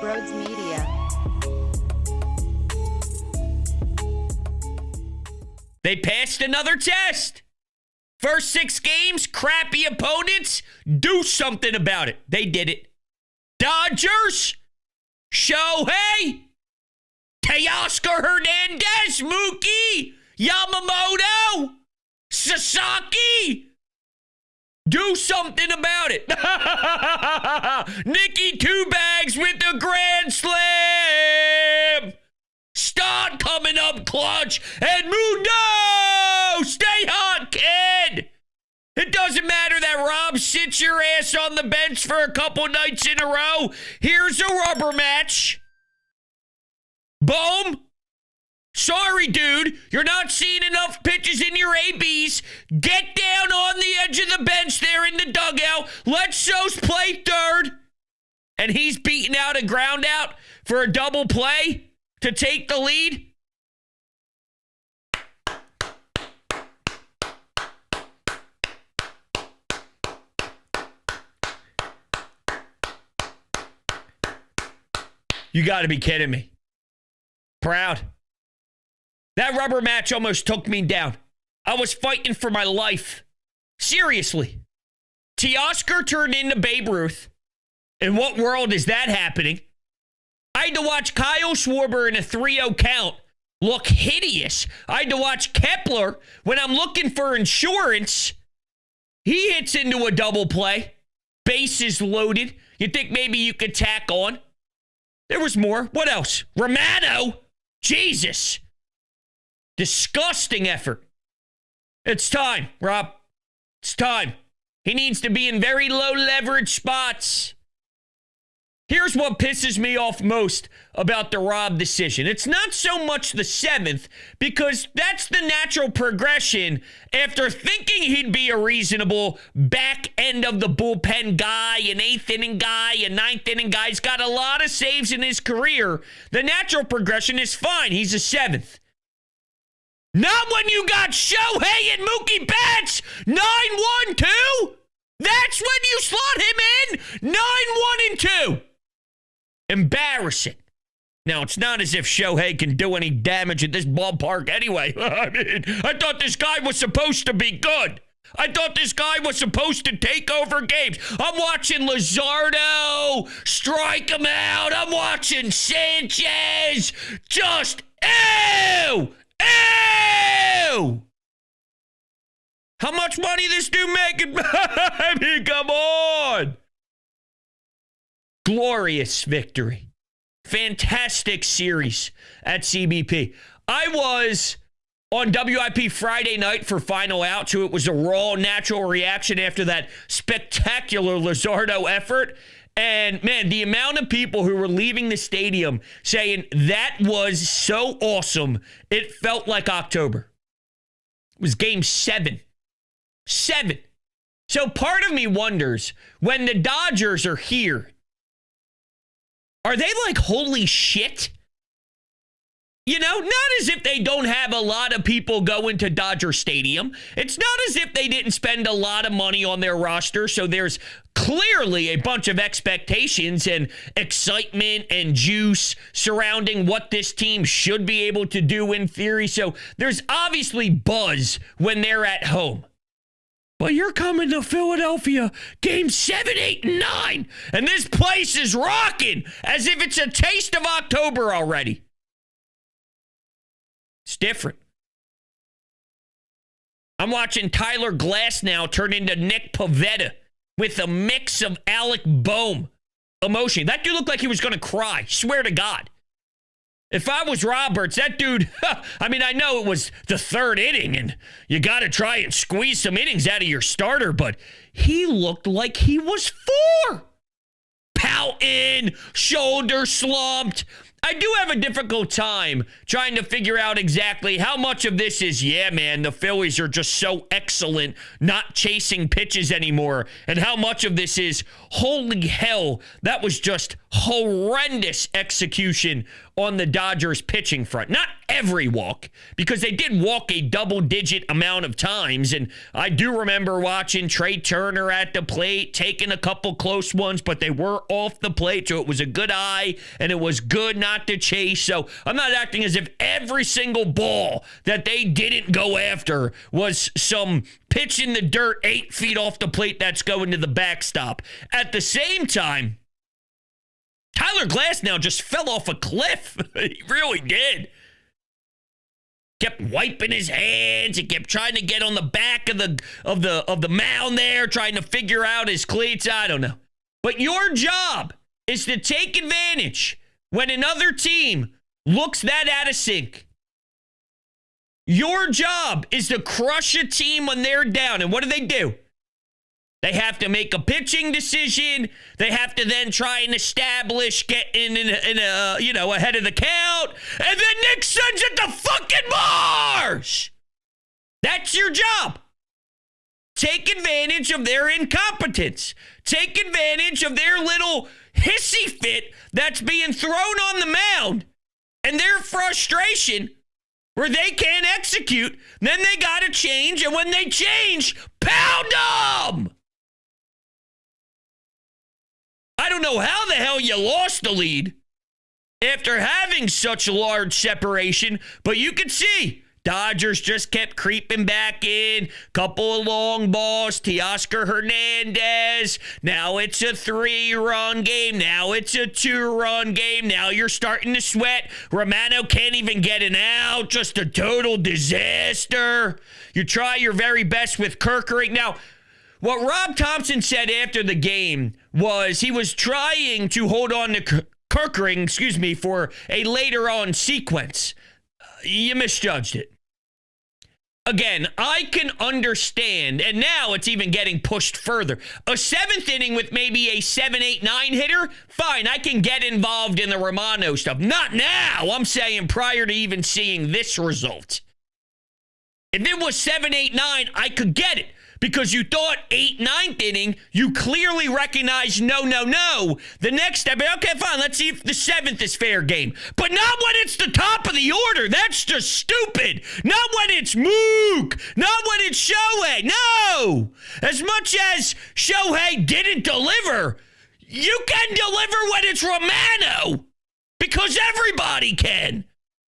Brodes Media. They passed another test. First 6 games, crappy opponents, do something about it. They did it. Dodgers, Shohei, Teoscar Hernandez, Mookie, Yamamoto, Sasaki. Do something about it. Nicky Two Bags with the grand slam. Start coming up clutch. And Mundo, stay hot, kid. It doesn't matter that Rob sits your ass on the bench for a couple nights in a row. Here's a rubber match. Boom. Sorry, dude. You're not seeing enough pitches in your ABs. Get down on the edge of the bench there in the dugout. Let Sos play third. And he's beating out a ground out for a double play to take the lead. You got to be kidding me. Proud. That rubber match almost took me down. I was fighting for my life. Seriously. Teoscar turned into Babe Ruth. In what world is that happening? I had to watch Kyle Schwarber in a 3-0 count look hideous. I had to watch Kepler when I'm looking for insurance. He hits into a double play. Bases loaded. You think maybe you could tack on? There was more. What else? Romano? Jesus. Disgusting effort. It's time, Rob. It's time. He needs to be in very low leverage spots. Here's what pisses me off most about the Rob decision. It's not so much the 7th, because that's the natural progression after thinking he'd be a reasonable back end of the bullpen guy, an 8th inning guy, a 9th inning guy. He's got a lot of saves in his career. The natural progression is fine. He's a 7th. Not when you got Shohei and Mookie Betts 9-1-2. That's when you slot him in 9-1-2. Embarrassing. Now, it's not as if Shohei can do any damage at this ballpark anyway. I mean, I thought this guy was supposed to be good. I thought this guy was supposed to take over games. I'm watching Luzardo strike him out. I'm watching Sanchez just, ew! Ew! How much money this dude making? I mean, come on. Glorious victory. Fantastic series at CBP. I was on WIP Friday night for Final Out, so it was a raw, natural reaction after that spectacular Luzardo effort. And, man, the amount of people who were leaving the stadium saying that was so awesome, it felt like October. It was game 7. 7. So part of me wonders, when the Dodgers are here, are they like, holy shit? You know, not as if they don't have a lot of people going to Dodger Stadium. It's not as if they didn't spend a lot of money on their roster, so there's clearly a bunch of expectations and excitement and juice surrounding what this team should be able to do in theory. So there's obviously buzz when they're at home. But you're coming to Philadelphia, game 7, 8, and 9, and this place is rocking as if it's a taste of October already. It's different. I'm watching Tyler Glass now turn into Nick Pivetta with a mix of Alec Boehm emotion. That dude looked like he was going to cry. Swear to God. If I was Roberts, that dude, I mean, I know it was the 3rd inning and you got to try and squeeze some innings out of your starter, but he looked like he was 4. Pouting, shoulder slumped. I do have a difficult time trying to figure out exactly how much of this is, yeah, man, the Phillies are just so excellent not chasing pitches anymore, and how much of this is, holy hell, that was just horrendous execution on the Dodgers pitching front. Not every walk, because they did walk a double-digit amount of times, and I do remember watching Trey Turner at the plate, taking a couple close ones, but they were off the plate, so it was a good eye, and it was good not to chase. So I'm not acting as if every single ball that they didn't go after was some pitch in the dirt 8 feet off the plate that's going to the backstop. At the same time, Tyler Glasnow just fell off a cliff. He really did. Kept wiping his hands. He kept trying to get on the back of the mound there, trying to figure out his cleats. I don't know. But your job is to take advantage when another team looks that out of sync. Your job is to crush a team when they're down. And what do? They have to make a pitching decision. They have to then try and establish, get in ahead of the count. And then Nick sends it to fucking Mars. That's your job. Take advantage of their incompetence. Take advantage of their little hissy fit that's being thrown on the mound and their frustration where they can't execute. Then they got to change. And when they change, pound them. I don't know how the hell you lost the lead after having such large separation, but you could see Dodgers just kept creeping back in. Couple of long balls. Teoscar Hernandez. Now it's a 3-run game. Now it's a 2-run game. Now you're starting to sweat. Romano can't even get an out. Just a total disaster. You try your very best with Kerkering. Now, what Rob Thompson said after the game was he was trying to hold on to Kerkering, for a later on sequence. You misjudged it. Again, I can understand, and now it's even getting pushed further. A 7th inning with maybe a 7, 8, 9 hitter, fine, I can get involved in the Romano stuff. Not now, I'm saying prior to even seeing this result. If it was 7, 8, 9, I could get it. Because you thought 8th, 9th inning, you clearly recognized no. The next step, okay, fine, let's see if the 7th is fair game. But not when it's the top of the order. That's just stupid. Not when it's Mook. Not when it's Shohei. No. As much as Shohei didn't deliver, you can deliver when it's Romano. Because everybody can.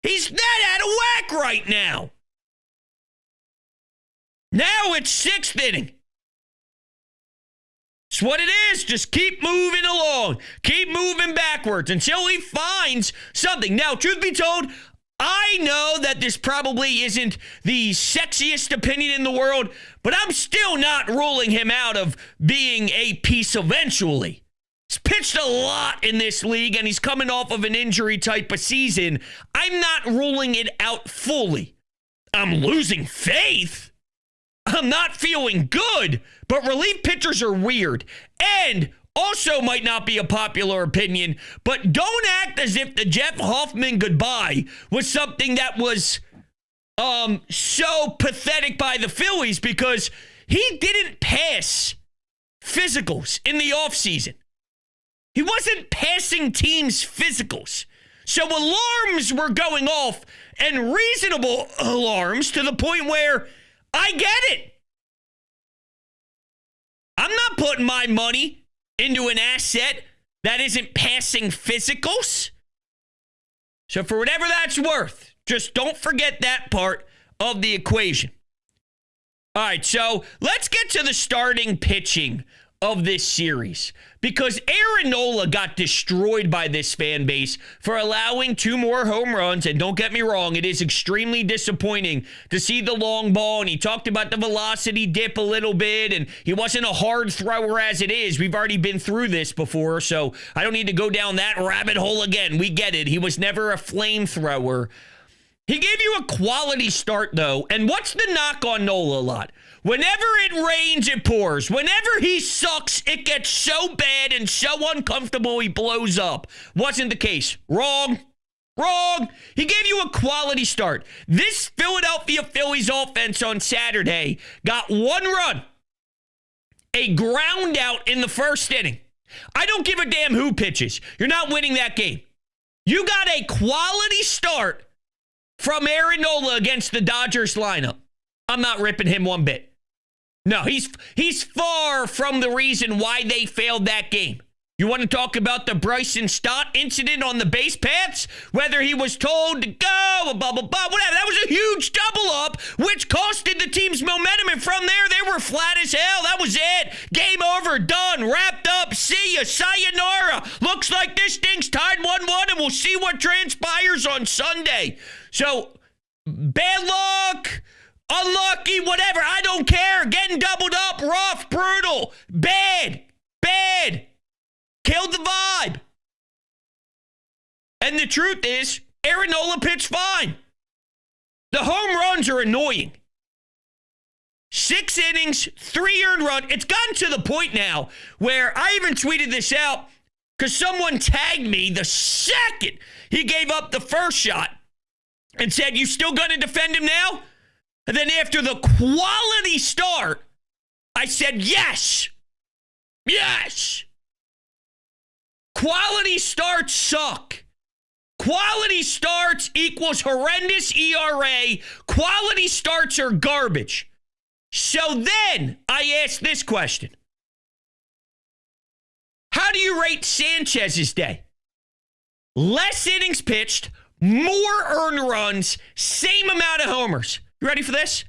He's that out of whack right now. Now it's 6th inning. It's what it is. Just keep moving along. Keep moving backwards until he finds something. Now, truth be told, I know that this probably isn't the sexiest opinion in the world, but I'm still not ruling him out of being a piece eventually. He's pitched a lot in this league, and he's coming off of an injury type of season. I'm not ruling it out fully. I'm losing faith. I'm not feeling good, but relief pitchers are weird. And also might not be a popular opinion, but don't act as if the Jeff Hoffman goodbye was something that was so pathetic by the Phillies, because he didn't pass physicals in the offseason. He wasn't passing teams' physicals. So alarms were going off, and reasonable alarms, to the point where I get it. I'm not putting my money into an asset that isn't passing physicals. So for whatever that's worth, just don't forget that part of the equation. All right, so let's get to the starting pitching of this series, because Aaron Nola got destroyed by this fan base for allowing 2 more home runs. And don't get me wrong, it is extremely disappointing to see the long ball. And he talked about the velocity dip a little bit, and he wasn't a hard thrower as it is. We've already been through this before, so I don't need to go down that rabbit hole again. We get it. He was never a flamethrower. He gave you a quality start, though. And what's the knock on Nola a lot? Whenever it rains, it pours. Whenever he sucks, it gets so bad and so uncomfortable he blows up. Wasn't the case. Wrong. Wrong. He gave you a quality start. This Philadelphia Phillies offense on Saturday got 1 run, a ground out in the first inning. I don't give a damn who pitches. You're not winning that game. You got a quality start from Aaron Nola against the Dodgers lineup. I'm not ripping him one bit. No, he's far from the reason why they failed that game. You want to talk about the Bryson Stott incident on the base paths? Whether he was told to go, blah, blah, blah, whatever. That was a huge double up, which costed the team's momentum. And from there, they were flat as hell. That was it. Game over, done, wrapped up. See ya, sayonara. Looks like this thing's tied 1-1, and we'll see what transpires on Sunday. So, bad luck, unlucky, whatever. I don't care. Getting doubled up, rough, brutal, bad. Killed the vibe. And the truth is, Aaron Nola pitched fine. The home runs are annoying. 6 innings, 3 earned runs. It's gotten to the point now where I even tweeted this out because someone tagged me the second he gave up the first shot and said, "You still going to defend him now?" And then after the quality start, I said, yes. Quality starts suck. Quality starts equals horrendous ERA. Quality starts are garbage. So then I asked this question. How do you rate Sanchez's day? Less innings pitched, more earned runs, same amount of homers. You ready for this?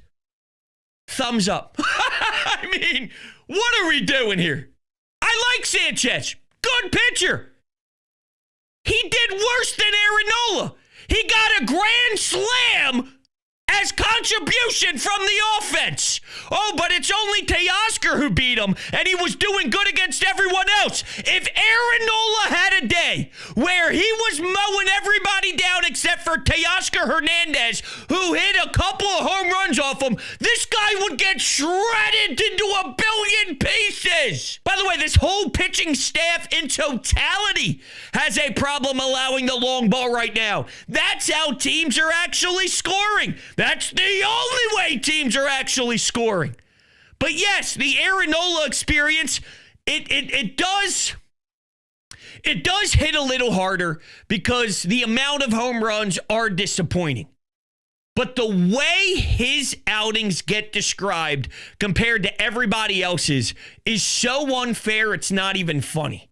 Thumbs up. I mean, what are we doing here? I like Sanchez. Good pitcher. He did worse than Aaron Nola. He got a grand slam as contribution from the offense. Oh, but it's only Teoscar who beat him, and he was doing good against everyone else. If Aaron Nola had a day where he was mowing everybody down except for Teoscar Hernandez, who hit a couple of home runs off him, this guy would get shredded into a billion pieces. By the way, this whole pitching staff in totality has a problem allowing the long ball right now. That's how teams are actually scoring. That's the only way teams are actually scoring. But yes, the Aaron Nola experience, it does hit a little harder because the amount of home runs are disappointing. But the way his outings get described compared to everybody else's is so unfair, it's not even funny.